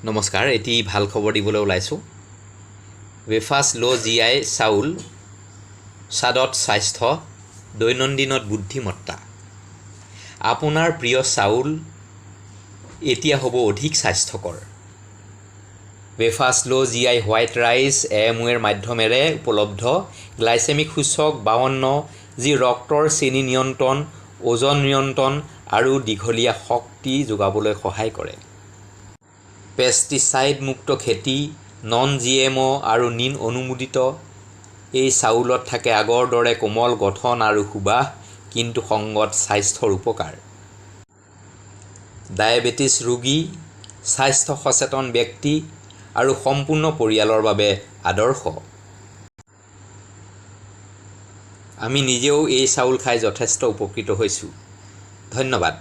নমস্কাৰ, এটি ভাল খবৰ দিবলৈ ওলাইছোঁ। ৱেফাৰ্ছ ল' GI চাউল, স্বাদত স্বাস্থ্য, দৈনন্দিনত বুদ্ধিমত্তা। আপোনাৰ প্ৰিয় চাউল এতিয়া হ'ব অধিক স্বাস্থ্যকৰ। ৱেফাৰ্ছ ল' GI হোৱাইট ৰাইচ AMOৰ মাধ্যমেৰে উপলব্ধ। গ্লাইচেমিক সূচক 52, যি ৰক্তৰ চেনি নিয়ন্ত্ৰণ, ওজন নিয়ন্ত্ৰণ আৰু দীঘলীয়া শক্তি যোগাবলৈ সহায় কৰে। পেষ্টিচাইড মুক্ত খেতি, নন GMO আৰু নিন অনুমোদিত। এই চাউলত থাকে আগৰ দৰে কোমল গঠন আৰু সুবাস, কিন্তু সংগত স্বাস্থ্যৰ উপকাৰ। ডায়েবেটিছ ৰোগী, স্বাস্থ্য সচেতন ব্যক্তি আৰু সম্পূৰ্ণ পৰিয়ালৰ বাবে আদৰ্শ। আমি নিজেও এই চাউল খাই যথেষ্ট উপকৃত হৈছোঁ। ধন্যবাদ।